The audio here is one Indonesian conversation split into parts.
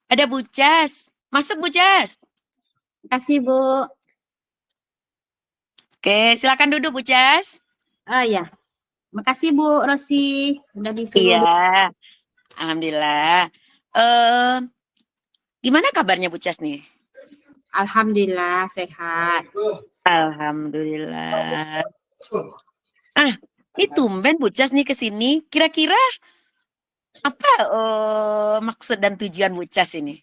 Ada Bu Cas. Masuk Bu Cas. Kasih Bu. Oke, silakan duduk Bu Cas. Oh ya, makasih Bu Rosi udah disuruh. Iya, alhamdulillah. Eh, Gimana kabarnya Bu Cas nih? Alhamdulillah sehat. Alhamdulillah. Ini tumben Bu Cas nih ke sini. Kira-kira apa maksud dan tujuan Bu Cas ini?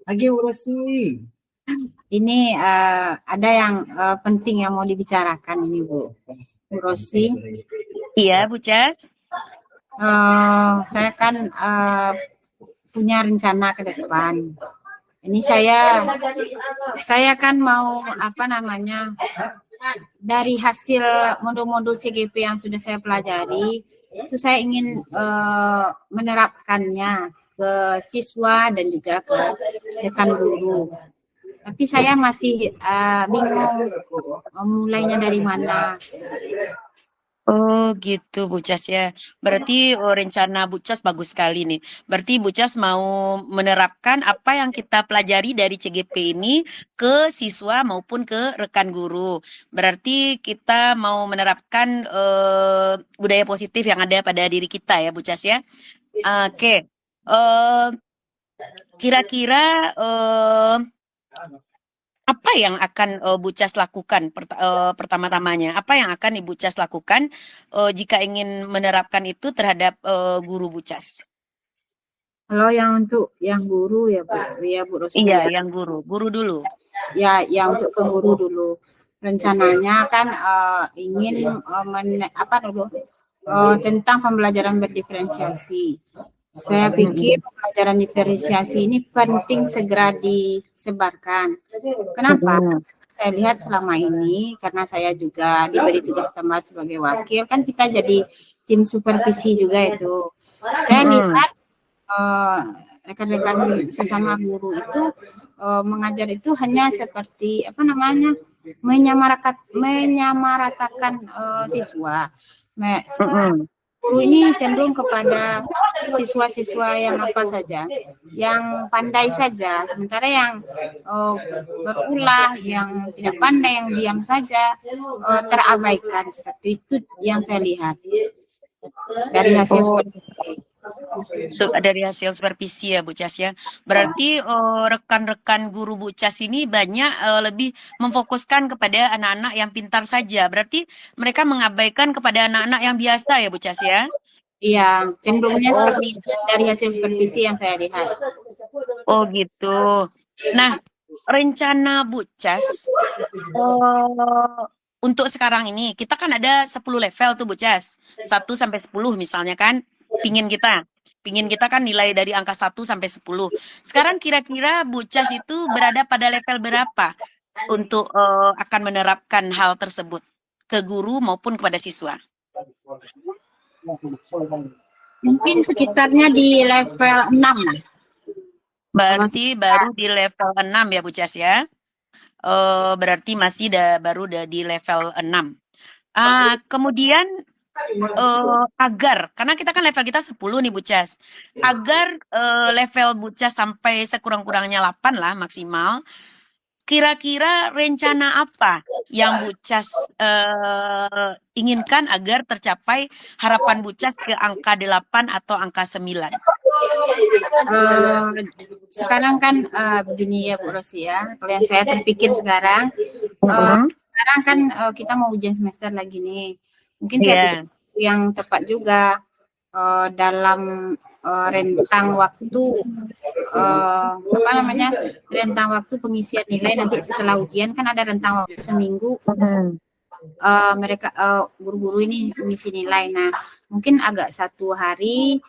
Lagi Rosi. Ini ada yang penting yang mau dibicarakan ini Bu Rosi. Iya Bu Cas. Saya kan punya rencana ke depan. Ini saya kan mau dari hasil modul-modul CGP yang sudah saya pelajari, itu saya ingin menerapkannya ke siswa dan juga ke rekan guru. Tapi saya masih bingung mulainya dari mana. Oh gitu Bu Cas ya. Berarti rencana Bu Cas bagus sekali nih. Berarti Bu Cas mau menerapkan apa yang kita pelajari dari CGP ini ke siswa maupun ke rekan guru. Berarti kita mau menerapkan budaya positif yang ada pada diri kita ya Bu Cas ya. Oke. Kira-kira apa yang akan Bu Cas lakukan pertama-tamanya? Apa yang akan Ibu Cas lakukan jika ingin menerapkan itu terhadap guru Bu Cas? Kalau yang untuk yang guru ya Bu Rosi. Iya, yang guru dulu. Ya, untuk ke guru dulu. Rencananya kan ingin tentang pembelajaran berdiferensiasi. Saya pikir pembelajaran diferensiasi ini penting segera disebarkan. Kenapa? Saya lihat selama ini karena saya juga diberi tugas tambahan sebagai wakil, kan kita jadi tim supervisi juga itu. Saya lihat rekan-rekan sesama guru itu mengajar itu hanya seperti menyamaratakan siswa. Guru ini cenderung kepada siswa-siswa yang apa saja, yang pandai saja, sementara yang berulah, yang tidak pandai, yang diam saja terabaikan. Seperti itu yang saya lihat dari hasil dari hasil supervisi ya Bu Cas ya. Berarti rekan-rekan guru Bu Cas ini banyak lebih memfokuskan kepada anak-anak yang pintar saja. Berarti mereka mengabaikan kepada anak-anak yang biasa ya Bu Cas ya. Iya, cenderungnya seperti itu dari hasil supervisi yang saya lihat. Oh gitu. Nah, rencana Bu Cas untuk sekarang ini kita kan ada 10 level tuh Bu Cas. 1 sampai 10 misalnya kan. Pingin kita kan nilai dari angka 1 sampai 10. Sekarang kira-kira Bu Cas itu berada pada level berapa untuk akan menerapkan hal tersebut ke guru maupun kepada siswa? Mungkin sekitarnya di level 6. Berarti baru di level 6 ya Bu Cas ya. Berarti masih baru di level 6. Kemudian agar, karena kita kan level kita 10 nih Bu Cas, agar level Bu Cas sampai sekurang-kurangnya 8 lah maksimal, kira-kira rencana apa yang Bu Cas inginkan agar tercapai harapan Bu Cas ke angka 8 atau angka 9? Sekarang kan begini ya Bu Rosi ya, kalau yang saya terpikir sekarang, sekarang kan kita mau ujian semester lagi nih. Mungkin saya pikir yang tepat juga dalam rentang waktu rentang waktu pengisian nilai nanti setelah ujian kan ada rentang waktu seminggu. Mereka guru-guru ini mengisi nilai. Nah, mungkin agak 1 hari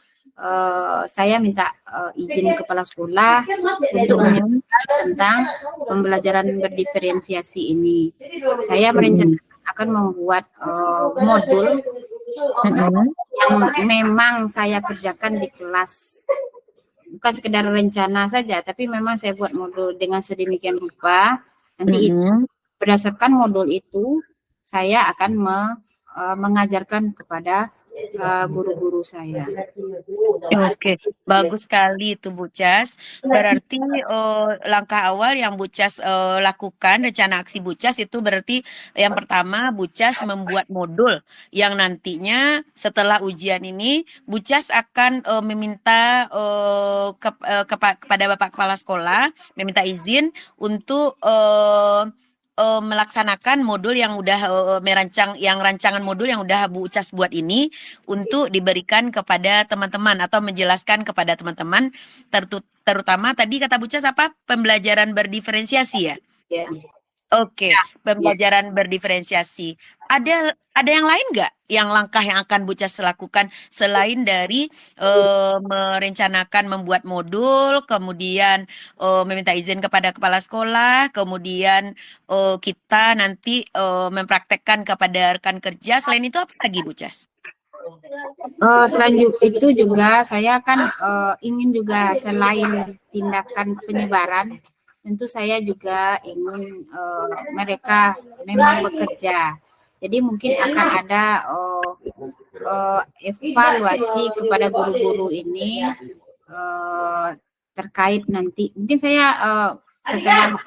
saya minta izin kepala sekolah untuk menyampaikan tentang pembelajaran berdiferensiasi ini. Saya merencanakan akan membuat modul yang memang saya kerjakan di kelas. Bukan sekedar rencana saja, tapi memang saya buat modul dengan sedemikian rupa. Nanti berdasarkan modul itu, saya akan mengajarkan kepada guru-guru saya. Oke, bagus sekali itu Bu Cas. Berarti langkah awal yang Bu Cas lakukan, rencana aksi Bu Cas itu berarti yang pertama Bu Cas membuat modul yang nantinya setelah ujian ini Bu Cas akan meminta kepada Bapak Kepala Sekolah meminta izin untuk melaksanakan modul yang udah rancangan modul yang udah Bu Cas buat ini untuk diberikan kepada teman-teman atau menjelaskan kepada teman-teman terutama tadi kata Bu Cas apa? Pembelajaran berdiferensiasi ya. Ya. Oke, pembelajaran berdiferensiasi. Ada yang lain nggak yang langkah yang akan Bu Cas lakukan selain dari merencanakan membuat modul, kemudian meminta izin kepada kepala sekolah, kemudian kita nanti mempraktekkan kepada rekan kerja. Selain itu apa lagi Bu Cas? Selain itu juga saya kan ingin juga selain tindakan penyebaran, tentu saya juga ingin mereka memang bekerja. Jadi mungkin akan ada evaluasi kepada guru-guru ini terkait nanti. Mungkin saya setelah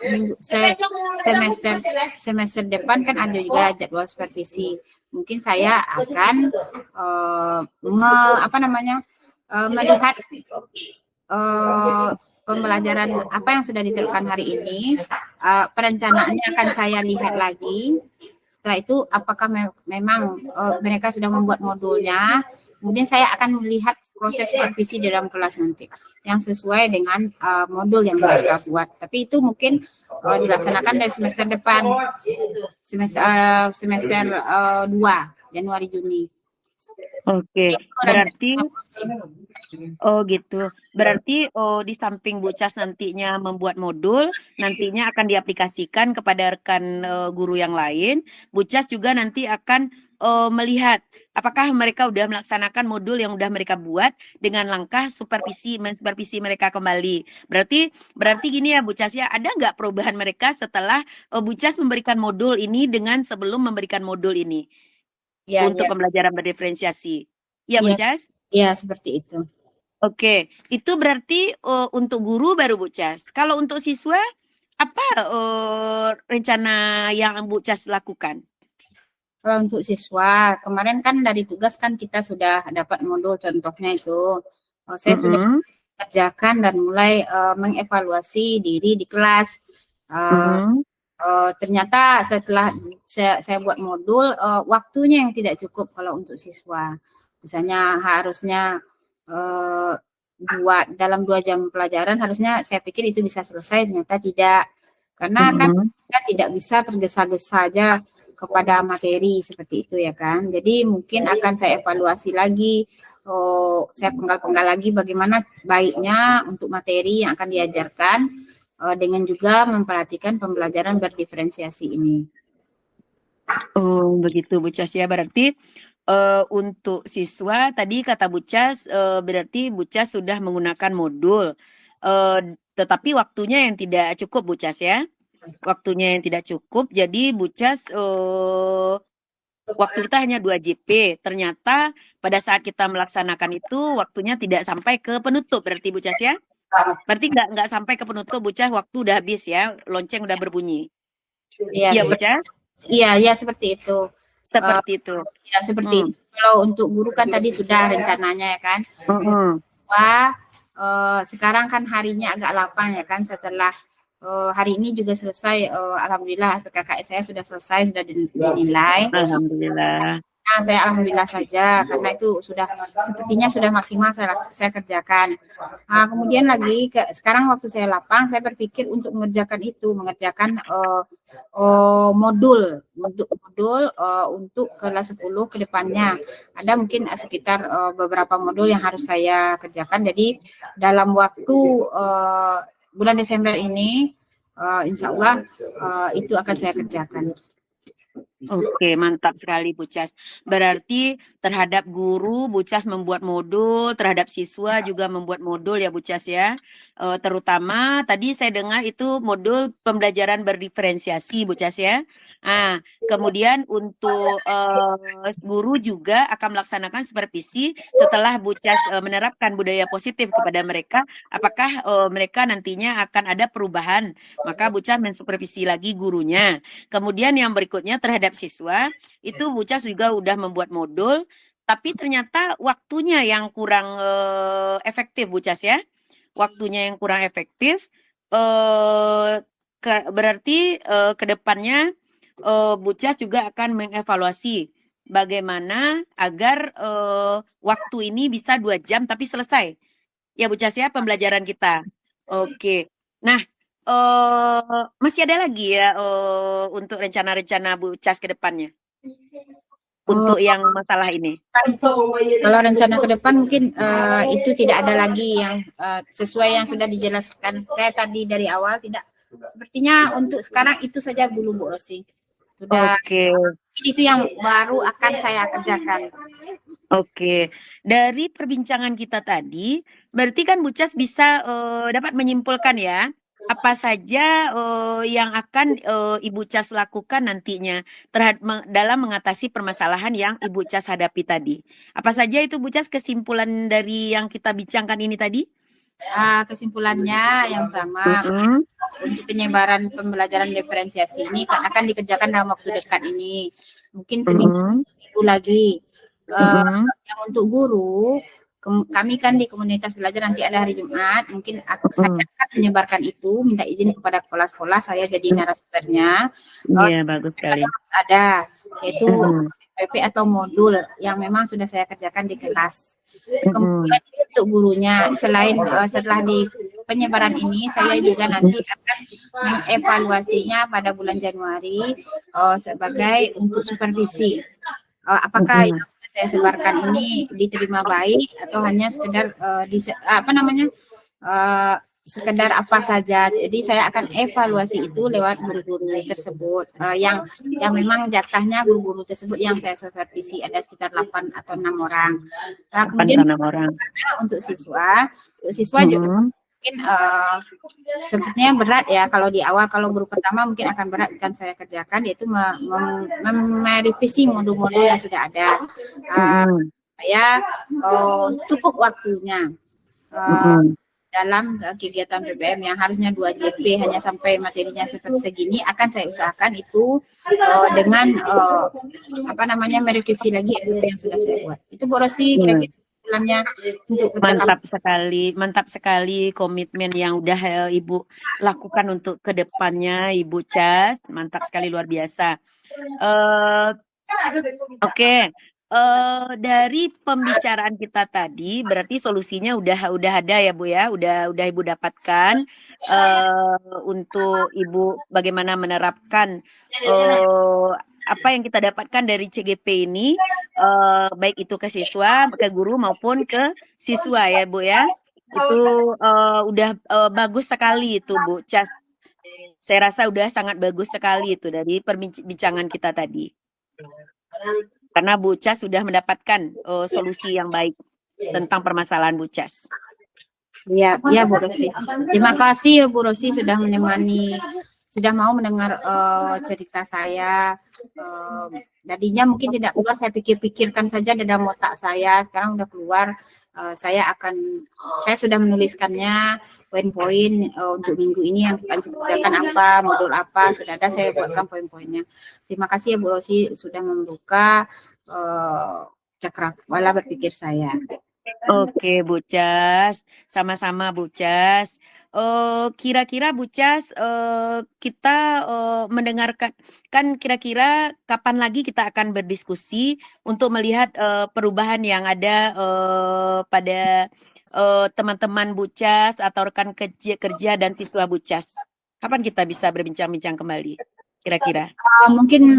semester depan kan ada juga jadwal supervisi. Mungkin saya akan melihat pembelajaran apa yang sudah diterapkan hari ini, perencanaannya akan saya lihat lagi. Setelah itu apakah memang mereka sudah membuat modulnya, kemudian saya akan melihat proses supervisi di dalam kelas nanti yang sesuai dengan modul yang mereka buat. Tapi itu mungkin dilaksanakan dari semester depan, semester 2 Januari Juni. Oke, berarti gitu. Berarti di samping Bu Cas nantinya membuat modul, nantinya akan diaplikasikan kepada rekan guru yang lain. Bu Cas juga nanti akan melihat apakah mereka sudah melaksanakan modul yang sudah mereka buat dengan langkah mensupervisi mereka kembali. Berarti gini ya Bu Cas ya, ada nggak perubahan mereka setelah Bu Cas memberikan modul ini dengan sebelum memberikan modul ini? Ya, untuk pembelajaran berdiferensiasi. Ya, Bu Cas? Iya, seperti itu. Oke, itu berarti untuk guru baru Bu Cas. Kalau untuk siswa, apa rencana yang Bu Cas lakukan? Kalau untuk siswa, kemarin kan dari tugas kan kita sudah dapat modul contohnya itu. Saya sudah kerjakan dan mulai mengevaluasi diri di kelas. Ternyata setelah saya buat modul, waktunya yang tidak cukup kalau untuk siswa. Misalnya harusnya dalam 2 jam pelajaran harusnya saya pikir itu bisa selesai, ternyata tidak. Karena kan kita tidak bisa tergesa-gesa saja kepada materi seperti itu ya kan. Jadi mungkin akan saya evaluasi lagi, saya penggal-penggal lagi bagaimana baiknya untuk materi yang akan diajarkan, dengan juga memperhatikan pembelajaran berdiferensiasi ini. Oh, begitu Bu Cas ya. Berarti untuk siswa tadi kata Bu Cas berarti Bu Cas sudah menggunakan modul. Tetapi waktunya yang tidak cukup Bu Cas ya. Waktunya yang tidak cukup. Jadi Bu Cas waktu kita hanya 2 JP. Ternyata pada saat kita melaksanakan itu waktunya tidak sampai ke penutup berarti Bu Cas ya. Berarti nggak sampai ke penutup Bu Cas, waktu udah habis ya, lonceng udah berbunyi. Iya Bu Cas? Iya seperti itu. Seperti itu. Ya seperti itu. Kalau untuk guru kan tadi sudah rencananya ya kan. Wah, sekarang kan harinya agak lapang ya kan, setelah hari ini juga selesai, alhamdulillah PKKS saya sudah selesai, sudah dinilai. Alhamdulillah. Nah, saya alhamdulillah saja karena itu sepertinya sudah maksimal saya kerjakan. Nah, kemudian lagi sekarang waktu saya lapang, saya berpikir untuk mengerjakan modul untuk kelas 10 ke depannya. Ada mungkin sekitar beberapa modul yang harus saya kerjakan. Jadi dalam waktu bulan Desember ini, insya Allah itu akan saya kerjakan. Oke, mantap sekali Bu Cas. Berarti terhadap guru Bu Cas membuat modul, terhadap siswa juga membuat modul ya Bu Cas ya. Terutama tadi saya dengar itu modul pembelajaran berdiferensiasi Bu Cas ya. Ah, kemudian untuk guru juga akan melaksanakan supervisi setelah Bu Cas menerapkan budaya positif kepada mereka. Apakah mereka nantinya akan ada perubahan? Maka Bu Cas mensupervisi lagi gurunya. Kemudian yang berikutnya terhadap siswa, itu Bu Cas juga udah membuat modul, tapi ternyata waktunya yang kurang efektif Bu Cas ya. Waktunya yang kurang efektif, berarti ke depannya Bu Cas juga akan mengevaluasi bagaimana agar waktu ini bisa 2 jam tapi selesai. Ya Bu Cas ya pembelajaran kita. Oke. Nah, masih ada lagi ya untuk rencana-rencana Bu Cas ke depannya Oh, untuk yang masalah ini. kalau rencana ke depan mungkin itu tidak ada lagi yang sesuai yang sudah dijelaskan saya tadi dari awal, tidak. Sepertinya untuk sekarang itu saja dulu Bu Rosi. Sudah. Oke. Itu yang baru akan saya kerjakan. Oke, dari perbincangan kita tadi, berarti kan Bu Cas bisa dapat menyimpulkan ya, apa saja yang akan Ibu Cas lakukan nantinya dalam mengatasi permasalahan yang Ibu Cas hadapi tadi. Apa saja itu Bu Cas kesimpulan dari yang kita bincangkan ini tadi? Kesimpulannya yang pertama, untuk penyebaran pembelajaran diferensiasi ini akan dikerjakan dalam waktu dekat ini. Mungkin seminggu lagi. Yang untuk guru, kami kan di komunitas belajar nanti ada hari Jumat, mungkin saya akan menyebarkan itu, minta izin kepada kepala-sekolah, saya jadi narasumbernya. Iya, bagus sekali. Ada, yaitu PP atau modul yang memang sudah saya kerjakan di kelas. Kemudian untuk gurunya, selain setelah di penyebaran ini, saya juga nanti akan mengevaluasinya pada bulan Januari sebagai untuk supervisi. Apakah yang saya sebarkan ini diterima baik atau hanya sekedar sekedar apa saja. Jadi saya akan evaluasi itu lewat guru-guru tersebut yang memang jatahnya guru-guru tersebut yang saya supervisi ada sekitar 8 atau 6 orang. Kemudian 6 orang. Untuk siswa juga mungkin sepertinya berat ya kalau di awal, kalau guru pertama mungkin akan berat kan saya kerjakan, yaitu merevisi modul-modul yang sudah ada supaya cukup waktunya dalam kegiatan PBM yang harusnya 2 JP hanya sampai materinya seperti segini, akan saya usahakan itu dengan merevisi lagi yang sudah saya buat. Itu Bu Rosi kira-kira untuk mantap sekali komitmen yang udah Ibu lakukan untuk kedepannya Ibu Cas, mantap sekali, luar biasa. Oke. Dari pembicaraan kita tadi berarti solusinya udah ada ya Bu ya, udah Ibu dapatkan untuk Ibu bagaimana menerapkan apa yang kita dapatkan dari CGP ini, baik itu ke siswa, ke guru maupun ke siswa ya Bu ya. Itu udah bagus sekali itu Bu Cas. Saya rasa udah sangat bagus sekali itu dari perbincangan kita tadi. Karena Bu Cas sudah mendapatkan solusi yang baik tentang permasalahan Bu Cas. Iya Bu Rosi. Terima kasih ya Bu Rosi sudah menemani, sudah mau mendengar cerita saya. Tadinya mungkin tidak keluar, saya pikir-pikirkan saja dalam otak saya, sekarang udah keluar. Saya sudah menuliskannya poin-poin untuk minggu ini yang akan dikerjakan apa, modul apa, sudah ada saya buatkan poin-poinnya. Terima kasih ya Bu Rosi sudah membuka cakrawala berpikir saya. Oke Bu Cas, sama-sama Bu Cas. Kira-kira Bu Cas, kita mendengarkan, kan kira-kira kapan lagi kita akan berdiskusi untuk melihat perubahan yang ada pada teman-teman Bu Cas atau rekan kerja dan siswa Bu Cas. Kapan kita bisa berbincang-bincang kembali? Kira-kira? Mungkin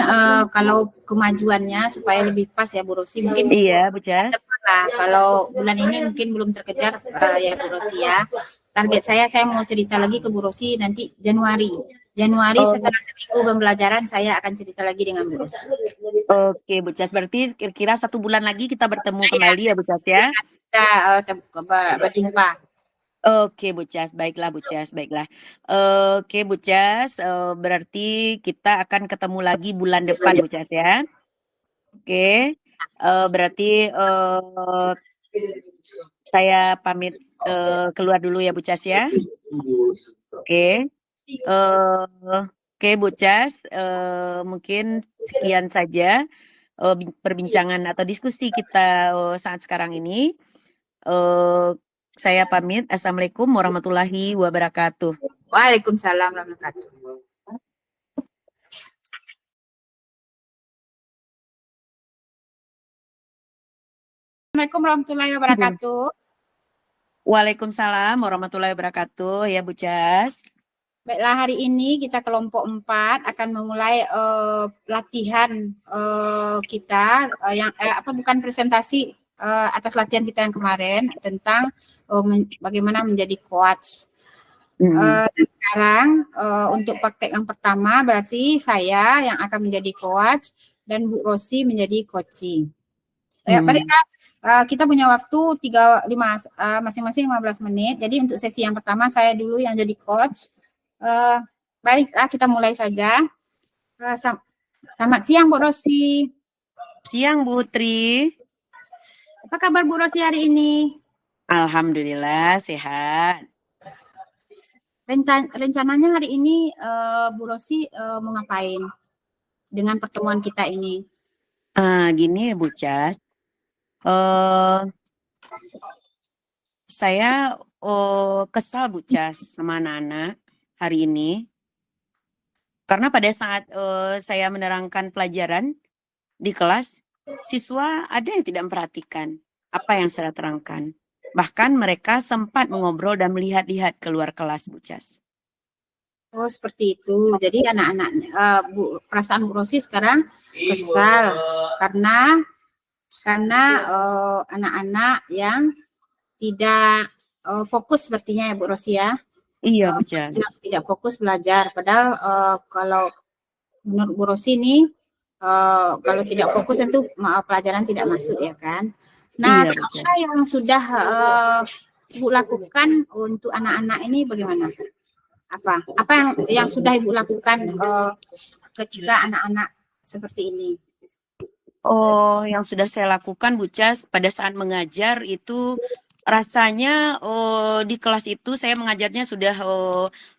kalau kemajuannya supaya lebih pas ya Bu Rosi, mungkin iya Bu Cas. Kalau bulan ini mungkin belum terkejar ya Bu Rosi ya. target saya mau cerita lagi ke Bu Rosi nanti Januari. Januari setelah seminggu pembelajaran saya akan cerita lagi dengan Bu Rosi. Oke, Bu Cas. Berarti kira-kira 1 bulan lagi kita bertemu kembali ya, Bu Cas ya? Kita berjumpa. Oke, Bu Cas. Baiklah, Bu Cas. Baiklah. Oke, Bu Cas. Berarti kita akan ketemu lagi bulan depan, Bu Cas ya? Oke. Berarti saya pamit keluar dulu ya, Bu Cas ya? Oke. Oke, Bu Cas. Mungkin sekian saja perbincangan atau diskusi kita saat sekarang ini. Saya pamit. Assalamualaikum warahmatullahi wabarakatuh. Waalaikumsalam warahmatullahi wabarakatuh. Assalamualaikum warahmatullahi wabarakatuh. Waalaikumsalam warahmatullahi wabarakatuh. Ya, Bu Cas. Baiklah, hari ini kita kelompok 4 akan memulai latihan kita yang bukan presentasi atas latihan kita yang kemarin tentang bagaimana menjadi coach. Sekarang untuk praktek yang pertama berarti saya yang akan menjadi coach dan Bu Rosi menjadi coaching. Baiklah, kita punya waktu masing-masing 15 menit. Jadi untuk sesi yang pertama saya dulu yang jadi coach. Baiklah, kita mulai saja. Selamat siang Bu Rosi. Siang Bu Tri. Apa kabar Bu Rosi hari ini? Alhamdulillah sehat. Rencananya hari ini Bu Rosi mau ngapain dengan pertemuan kita ini? Gini Bu Cas. Saya kesal Bu Cas sama anak-anak hari ini. Karena pada saat saya menerangkan pelajaran di kelas, siswa ada yang tidak memperhatikan apa yang saya terangkan. Bahkan mereka sempat mengobrol dan melihat-lihat keluar kelas, Bu Cas. Oh, seperti itu. Jadi anak-anaknya, perasaan Bu Rosi sekarang kesal karena anak-anak yang tidak fokus sepertinya ya Bu Rosi ya. Iya, Bu Cas. Tidak fokus belajar. Padahal kalau menurut Bu Rosi ini kalau tidak fokus tentu pelajaran tidak masuk ya kan. Nah, iya, apa yang sudah Ibu lakukan untuk anak-anak ini bagaimana? Apa yang sudah Ibu lakukan ketika anak-anak seperti ini? Oh, yang sudah saya lakukan Bu Cas pada saat mengajar itu rasanya di kelas itu saya mengajarnya sudah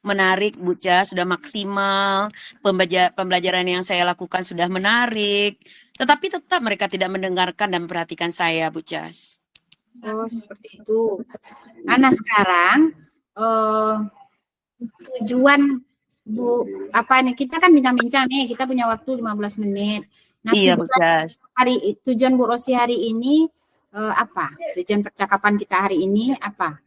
menarik Bu Cas, sudah maksimal, pembelajaran yang saya lakukan sudah menarik, tetapi tetap mereka tidak mendengarkan dan memperhatikan saya Bu Cas. Oh, seperti itu. Nah, sekarang tujuan Bu, kita kan bincang-bincang nih, kita punya waktu 15 menit. Nah, iya Bu Cas. Tujuan Bu Rosi hari ini apa? Tujuan percakapan kita hari ini apa?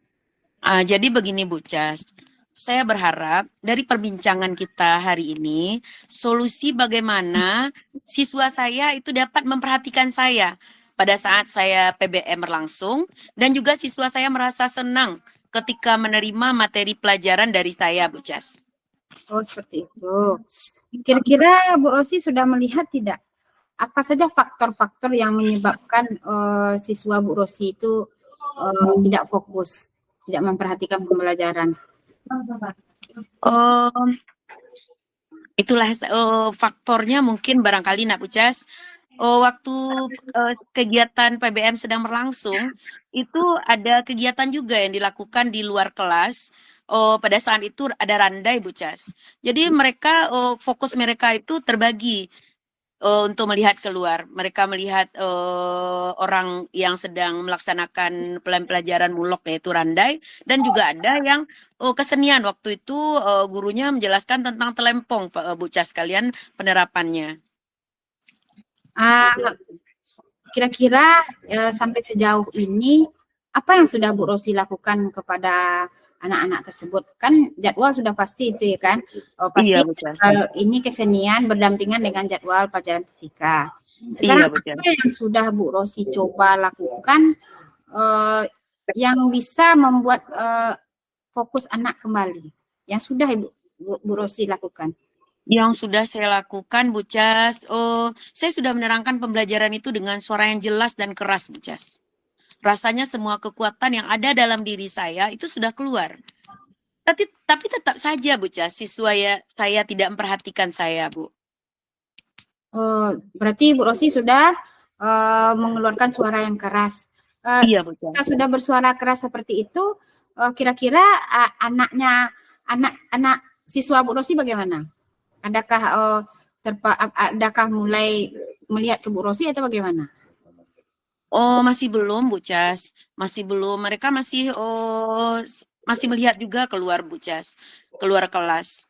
Jadi begini Bu Cas, saya berharap dari perbincangan kita hari ini, solusi bagaimana siswa saya itu dapat memperhatikan saya pada saat saya PBM berlangsung, dan juga siswa saya merasa senang ketika menerima materi pelajaran dari saya Bu Cas. Oh, seperti itu. Kira-kira Bu Rosi sudah melihat tidak? Apa saja faktor-faktor yang menyebabkan siswa Bu Rosi itu tidak fokus, tidak memperhatikan pembelajaran? Itulah faktornya mungkin barangkali Nak Bu Cas. Waktu kegiatan PBM sedang berlangsung, itu ada kegiatan juga yang dilakukan di luar kelas. Pada saat itu ada randai Bu Cas. Jadi mereka fokus mereka itu terbagi untuk melihat keluar. Mereka melihat orang yang sedang melaksanakan pelajaran mulok yaitu randai, dan juga ada yang kesenian. Waktu itu gurunya menjelaskan tentang telempong Bu Cas sekalian penerapannya. Kira-kira sampai sejauh ini apa yang sudah Bu Rosi lakukan kepada anak-anak tersebut? Kan jadwal sudah pasti itu ya kan? Pasti iya, ini kesenian berdampingan dengan jadwal pelajaran fisika. Sekarang iya, apa yang sudah Bu Rosi coba lakukan yang bisa membuat fokus anak kembali? Yang sudah Bu Rosi lakukan? Yang sudah saya lakukan, Bu Cas, saya sudah menerangkan pembelajaran itu dengan suara yang jelas dan keras, Bu Cas. Rasanya semua kekuatan yang ada dalam diri saya itu sudah keluar. Tapi tetap saja, Bu Cas, siswa saya tidak memperhatikan saya, Bu. Berarti Bu Rosi sudah mengeluarkan suara yang keras. Iya, Bu Cas. Jika sudah bersuara keras seperti itu, kira-kira anak siswa Bu Rosi bagaimana? Adakah mulai melihat ke Bu Rosi atau bagaimana? Oh, masih belum, Bu Cas. Masih belum. Mereka masih melihat juga keluar, Bu Cas. Keluar kelas.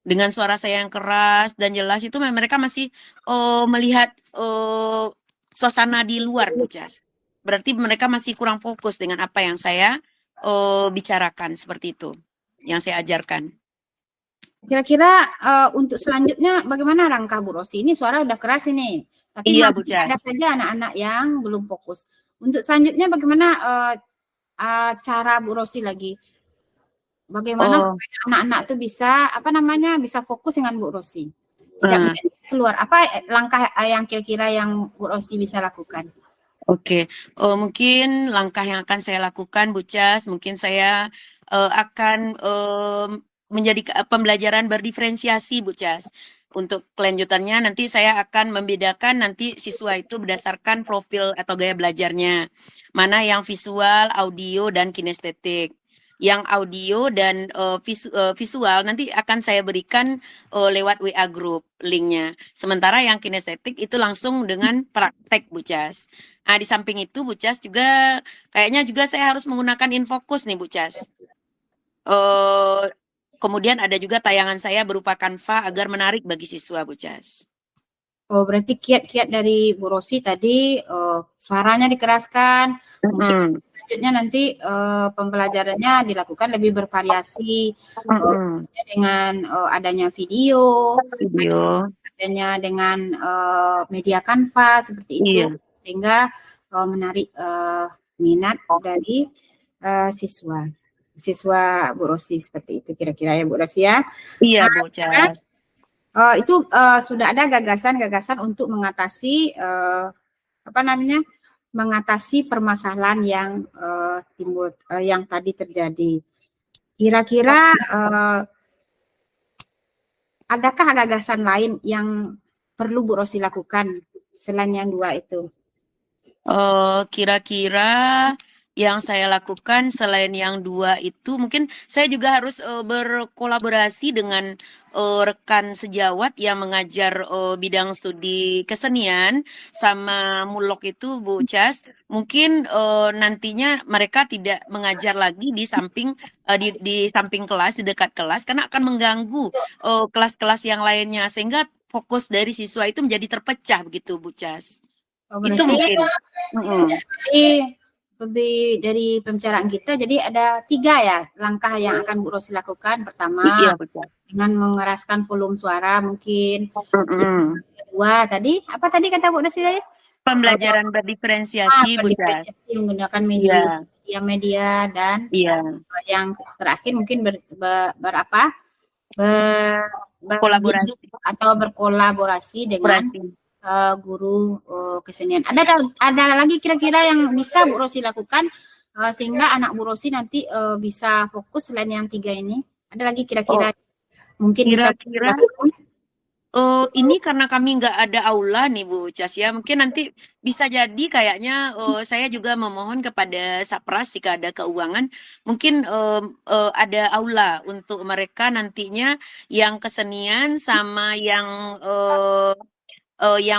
Dengan suara saya yang keras dan jelas itu mereka masih melihat suasana di luar, Bu Cas. Berarti mereka masih kurang fokus dengan apa yang saya bicarakan seperti itu, yang saya ajarkan. Kira-kira untuk selanjutnya bagaimana langkah Bu Rosi? Ini suara udah keras ini, tapi Iya, masih ada saja anak-anak yang belum fokus. Untuk selanjutnya bagaimana cara Bu Rosi lagi? Bagaimana supaya anak-anak itu bisa fokus dengan Bu Rosi? Tidak mudah keluar. Apa langkah yang kira-kira yang Bu Rosi bisa lakukan? Oke, mungkin langkah yang akan saya lakukan, Bu Cas, mungkin saya akan menjadi pembelajaran berdiferensiasi, Bu Cas. Untuk kelanjutannya nanti saya akan membedakan nanti siswa itu berdasarkan profil atau gaya belajarnya. Mana yang visual, audio, dan kinestetik. Yang audio dan visual nanti akan saya berikan lewat WA group linknya. Sementara yang kinestetik itu langsung dengan praktek, Bu Cas. Nah, di samping itu Bu Cas juga kayaknya juga saya harus menggunakan Infokus nih, Bu Cas. Kemudian ada juga tayangan saya berupa Canva agar menarik bagi siswa, Bu Cas. Oh, berarti kiat-kiat dari Bu Rosi tadi suaranya dikeraskan, mungkin selanjutnya nanti pembelajarannya dilakukan lebih bervariasi dengan adanya video, adanya dengan media Canva seperti itu, sehingga menarik minat dari siswa Bu Rosi seperti itu kira-kira ya Bu Rosi ya. Iya, Bu Cas. Itu sudah ada gagasan-gagasan untuk mengatasi mengatasi permasalahan yang timbul yang tadi terjadi. Kira-kira adakah gagasan lain yang perlu Bu Rosi lakukan selain yang dua itu? Kira-kira yang saya lakukan selain yang dua itu mungkin saya juga harus berkolaborasi dengan rekan sejawat yang mengajar bidang studi kesenian sama Mulok itu, Bu Cas. Mungkin nantinya mereka tidak mengajar lagi di samping di samping kelas, di dekat kelas, karena akan mengganggu kelas-kelas yang lainnya sehingga fokus dari siswa itu menjadi terpecah begitu, Bu Cas. Itu mungkin. Lebih dari pembicaraan kita, jadi ada 3 ya langkah yang akan Bu Rosi lakukan. Pertama, dengan mengeraskan volume suara mungkin. Kedua, apa tadi kata Bu Rosi tadi? Pembelajaran berdiferensiasi, Bu Cas. Menggunakan media dan yang terakhir mungkin berkolaborasi atau berkolaborasi dengan guru kesenian. Ada lagi kira-kira yang bisa Bu Rosi lakukan sehingga anak Bu Rosi nanti bisa fokus selain yang 3 ini? Ada lagi kira-kira mungkin kira-kira ini karena kami nggak ada aula nih, Bu Cas ya. Mungkin nanti bisa jadi kayaknya saya juga memohon kepada Sapras jika ada keuangan, mungkin ada aula untuk mereka nantinya yang kesenian sama yang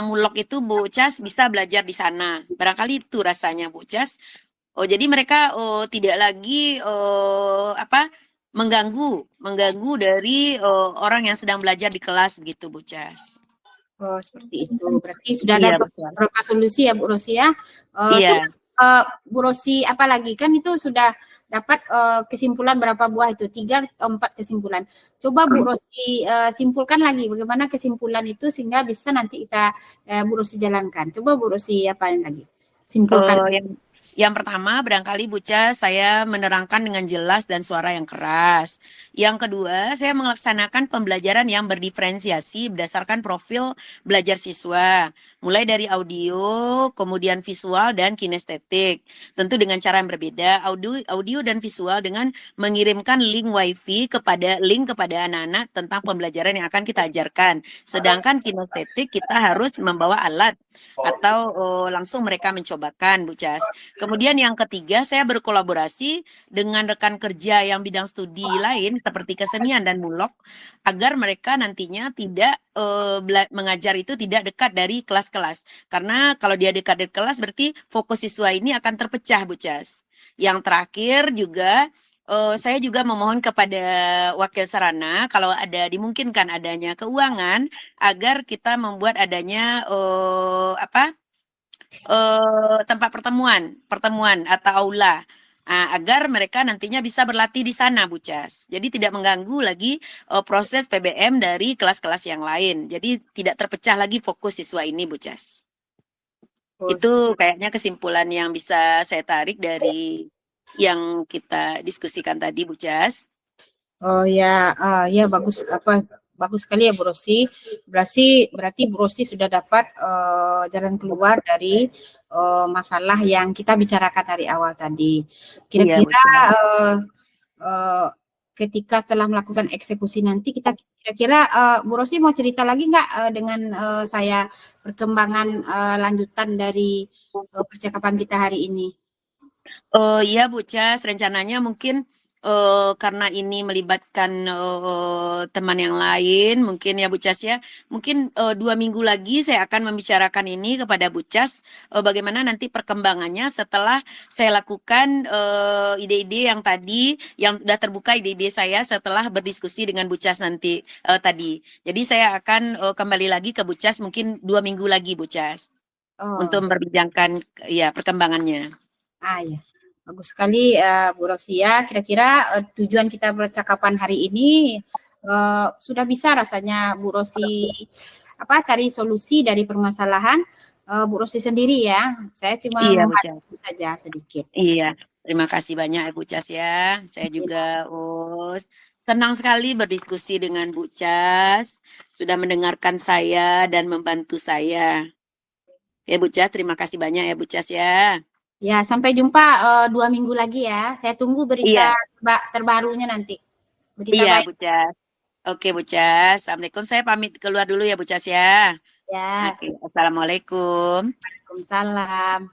Mulok itu, Bu Cas, bisa belajar di sana. Barangkali itu rasanya, Bu Cas. Jadi mereka tidak lagi mengganggu dari orang yang sedang belajar di kelas begitu, Bu Cas. Oh, seperti itu. Berarti sudah ada beberapa solusi ya, Bu Rosi ya. Bu Rosi, apalagi kan itu sudah dapat kesimpulan berapa buah itu, 3 atau 4 kesimpulan. Coba Bu Rosi simpulkan lagi bagaimana kesimpulan itu sehingga bisa nanti kita Bu Rosi jalankan. Coba Bu Rosi lagi simpulkan. Yang pertama, barangkali Bu Cas, saya menerangkan dengan jelas dan suara yang keras. Yang kedua, saya melaksanakan pembelajaran yang berdiferensiasi berdasarkan profil belajar siswa, mulai dari audio, kemudian visual dan kinestetik. Tentu dengan cara yang berbeda, audio dan visual dengan mengirimkan link kepada anak-anak tentang pembelajaran yang akan kita ajarkan. Sedangkan kinestetik kita harus membawa alat atau langsung mereka mencobakan, Bu Cas. Kemudian yang ketiga, saya berkolaborasi dengan rekan kerja yang bidang studi lain seperti kesenian dan mulok agar mereka nantinya tidak mengajar itu tidak dekat dari kelas-kelas. Karena kalau dia dekat dari kelas berarti fokus siswa ini akan terpecah, Bu Cas. Yang terakhir juga saya juga memohon kepada wakil sarana kalau ada dimungkinkan adanya keuangan agar kita membuat adanya tempat pertemuan atau aula. Agar mereka nantinya bisa berlatih di sana, Bu Cas. Jadi tidak mengganggu lagi proses PBM dari kelas-kelas yang lain. Jadi tidak terpecah lagi fokus siswa ini, Bu Cas. Oh, Itu kayaknya kesimpulan yang bisa saya tarik dari yang kita diskusikan tadi, Bu Cas. oh ya, ya bagus bagus sekali ya Bu Rosi. Berarti Bu Rosi sudah dapat jalan keluar dari masalah yang kita bicarakan dari awal tadi. Iya, Bu Kira-kira Cas. ketika setelah melakukan eksekusi nanti kita kira-kira Bu Rosi mau cerita lagi nggak dengan saya perkembangan lanjutan dari percakapan kita hari ini? Iya Bu Cas, rencananya mungkin karena ini melibatkan teman yang lain, mungkin ya Bu Cas ya, mungkin 2 minggu lagi saya akan membicarakan ini kepada Bu Cas, bagaimana nanti perkembangannya setelah saya lakukan ide-ide yang tadi, yang sudah terbuka ide-ide saya setelah berdiskusi dengan Bu Cas nanti tadi. Jadi saya akan kembali lagi ke Bu Cas mungkin 2 minggu lagi Bu Cas Oh, untuk memperbincangkan ya perkembangannya. ya. Bagus sekali Bu Rosia. Kira-kira tujuan kita percakapan hari ini sudah bisa rasanya Bu Rosi cari solusi dari permasalahan Bu Rosi sendiri ya. Saya cuma Iya Bu Cas. membantu saja sedikit. Iya, terima kasih banyak Bu Cas ya. Saya juga senang sekali berdiskusi dengan Bu Cas. Sudah mendengarkan saya dan membantu saya. Ya Bu Cas, terima kasih banyak ya Bu Cas ya. Ya, sampai jumpa 2 minggu lagi ya. Saya tunggu berita Iya, terbarunya nanti. Berita iya baik Bu Cas. Oke Bu Cas, Assalamualaikum. Saya pamit keluar dulu ya Bu Cas ya. ya. Oke, Assalamualaikum. Waalaikumsalam.